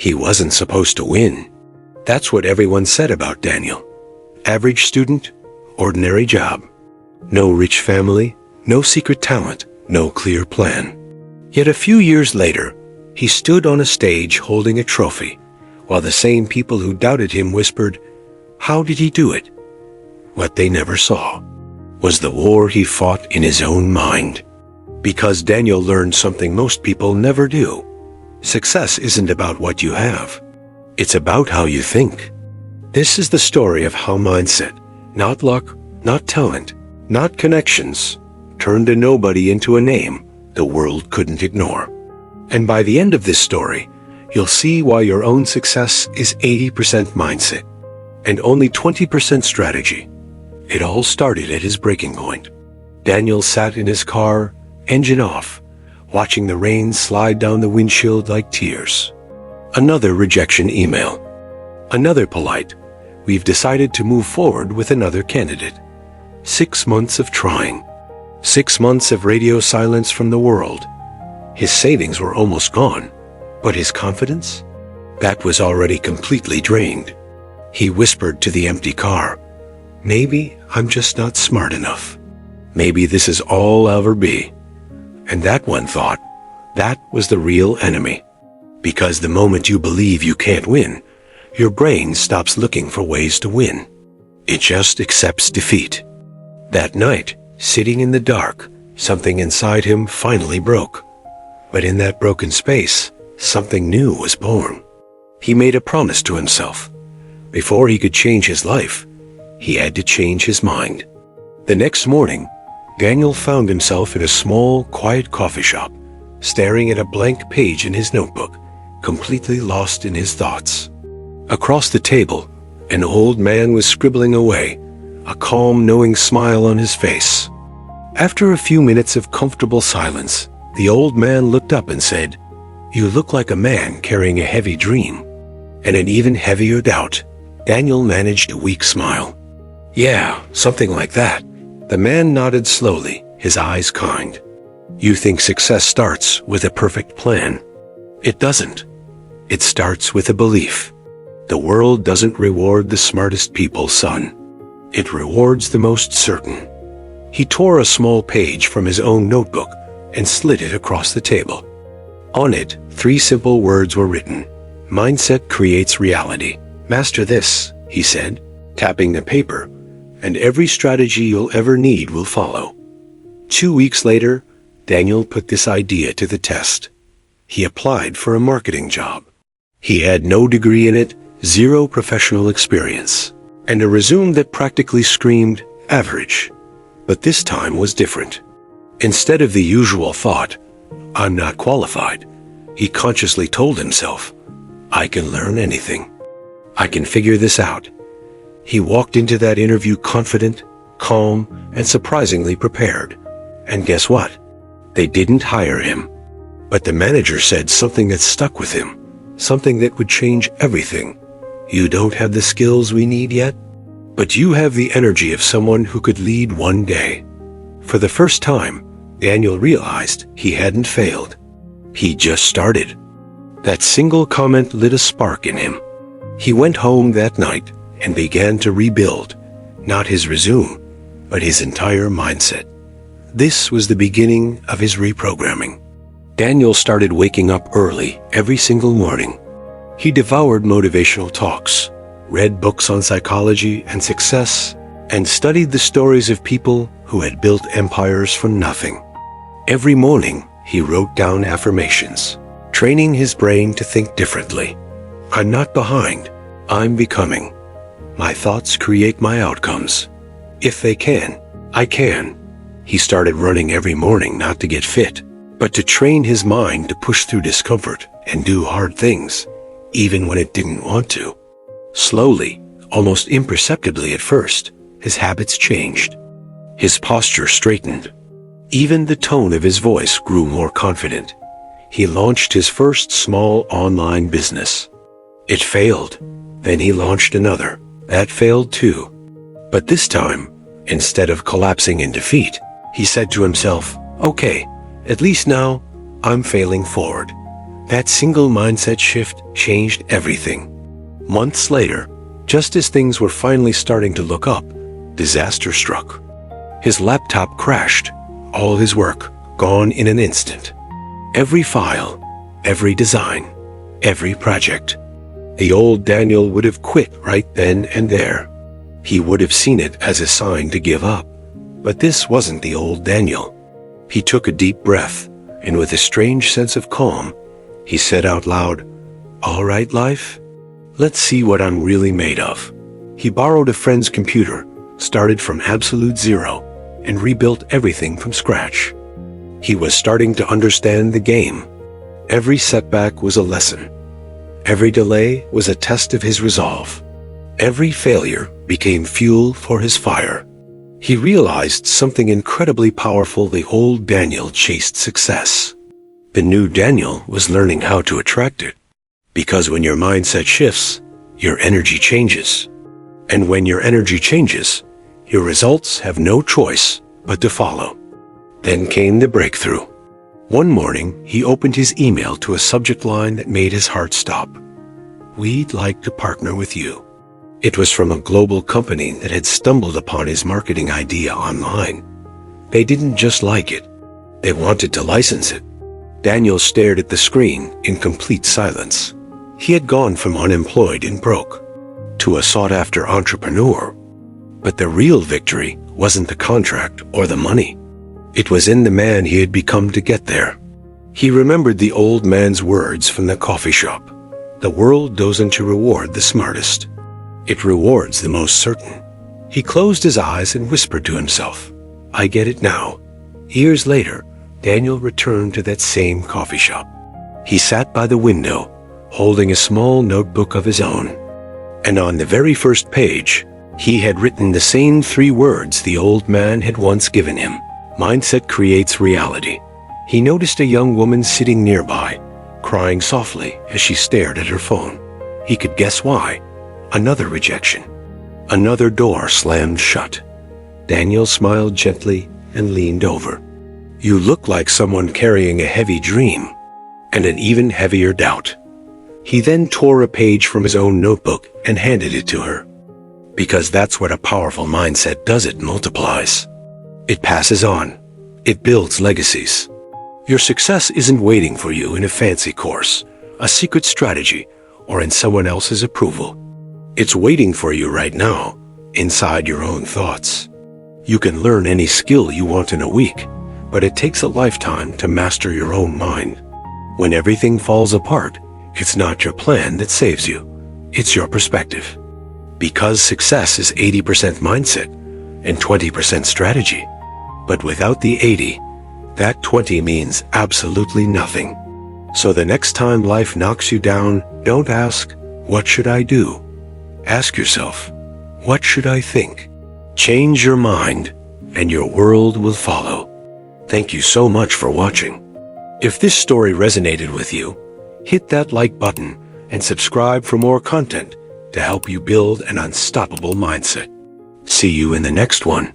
He wasn't supposed to win. That's what everyone said about Daniel. Average student, ordinary job. No rich family, no secret talent, no clear plan. Yet a few years later, he stood on a stage holding a trophy, while the same people who doubted him whispered, "How did he do it?" What they never saw was the war he fought in his own mind. Because Daniel learned something most people never do. Success isn't about what you have. It's about how you think. This is the story of how mindset, not luck, not talent, not connections, turned a nobody into a name the world couldn't ignore. And by the end of this story, you'll see why your own success is 80% mindset and only 20% strategy. It all started at his breaking point. Daniel sat in his car, engine off, watching the rain slide down the windshield like tears. Another rejection email. Another polite, "We've decided to move forward with another candidate." 6 months of trying. 6 months of radio silence from the world. His savings were almost gone, but his confidence? That was already completely drained. He whispered to the empty car, "Maybe I'm just not smart enough. Maybe this is all I'll ever be." And that one thought, that was the real enemy. Because the moment you believe you can't win, your brain stops looking for ways to win. It just accepts defeat. That night, sitting in the dark, something inside him finally broke. But in that broken space, something new was born. He made a promise to himself. Before he could change his life, he had to change his mind. The next morning, Daniel found himself in a small, quiet coffee shop, staring at a blank page in his notebook, completely lost in his thoughts. Across the table, an old man was scribbling away, a calm, knowing smile on his face. After a few minutes of comfortable silence, the old man looked up and said, "You look like a man carrying a heavy dream." And an even heavier doubt. Daniel managed a weak smile. "Yeah, something like that." The man nodded slowly, his eyes kind. "You think success starts with a perfect plan? It doesn't. It starts with a belief. The world doesn't reward the smartest people, son. It rewards the most certain." He tore a small page from his own notebook and slid it across the table. On it, 3 simple words were written. "Mindset creates reality. Master this," he said, tapping the paper, "and every strategy you'll ever need will follow." 2 weeks later, Daniel put this idea to the test. He applied for a marketing job. He had no degree in it, 0 professional experience, and a resume that practically screamed average. But this time was different. Instead of the usual thought, "I'm not qualified," he consciously told himself, "I can learn anything. I can figure this out." He walked into that interview confident, calm, and surprisingly prepared. And guess what? They didn't hire him. But the manager said something that stuck with him, something that would change everything. "You don't have the skills we need yet, but you have the energy of someone who could lead one day." For the first time, Daniel realized he hadn't failed. He just started. That single comment lit a spark in him. He went home that night and began to rebuild, not his resume, but his entire mindset. This was the beginning of his reprogramming. Daniel started waking up early every single morning. He devoured motivational talks, read books on psychology and success, and studied the stories of people who had built empires from nothing. Every morning, he wrote down affirmations, training his brain to think differently. "I'm not behind. I'm becoming. My thoughts create my outcomes. If they can, I can." He started running every morning not to get fit, but to train his mind to push through discomfort and do hard things, even when it didn't want to. Slowly, almost imperceptibly at first, his habits changed. His posture straightened. Even the tone of his voice grew more confident. He launched his first small online business. It failed. Then he launched another. That failed too. But this time, instead of collapsing in defeat, he said to himself, "Okay, at least now, I'm failing forward. That single mindset shift changed everything. Months later, just as things were finally starting to look up, disaster struck. His laptop crashed, all his work gone in an instant. Every file, every design, every project. The old Daniel would have quit right then and there. He would have seen it as a sign to give up. But this wasn't the old Daniel. He took a deep breath, and with a strange sense of calm, he said out loud, "All right, life? Let's see what I'm really made of." He borrowed a friend's computer, started from absolute zero, and rebuilt everything from scratch. He was starting to understand the game. Every setback was a lesson. Every delay was a test of his resolve. Every failure became fuel for his fire. He realized something incredibly powerful. The old Daniel chased success. The new Daniel was learning how to attract it. Because when your mindset shifts, your energy changes. And when your energy changes, your results have no choice but to follow. Then came the breakthrough. One morning, he opened his email to a subject line that made his heart stop. "We'd like to partner with you." It was from a global company that had stumbled upon his marketing idea online. They didn't just like it. They wanted to license it. Daniel stared at the screen in complete silence. He had gone from unemployed and broke to a sought-after entrepreneur. But the real victory wasn't the contract or the money. It was in the man he had become to get there. He remembered the old man's words from the coffee shop. "The world doesn't reward the smartest. It rewards the most certain." He closed his eyes and whispered to himself, "I get it now." Years later, Daniel returned to that same coffee shop. He sat by the window, holding a small notebook of his own. And on the very first page, he had written the same 3 words the old man had once given him. Mindset creates reality. He noticed a young woman sitting nearby, crying softly as she stared at her phone. He could guess why. Another rejection. Another door slammed shut. Daniel smiled gently and leaned over. "You look like someone carrying a heavy dream," and an even heavier doubt. He then tore a page from his own notebook and handed it to her. Because that's what a powerful mindset does. It multiplies. It passes on. It builds legacies. Your success isn't waiting for you in a fancy course, a secret strategy, or in someone else's approval. It's waiting for you right now, inside your own thoughts. You can learn any skill you want in a week, but it takes a lifetime to master your own mind. When everything falls apart, it's not your plan that saves you. It's your perspective. Because success is 80% mindset and 20% strategy. But without the 80, that 20 means absolutely nothing. So the next time life knocks you down, don't ask, "What should I do?" Ask yourself, "What should I think?" Change your mind, and your world will follow. Thank you so much for watching. If this story resonated with you, hit that like button and subscribe for more content to help you build an unstoppable mindset. See you in the next one.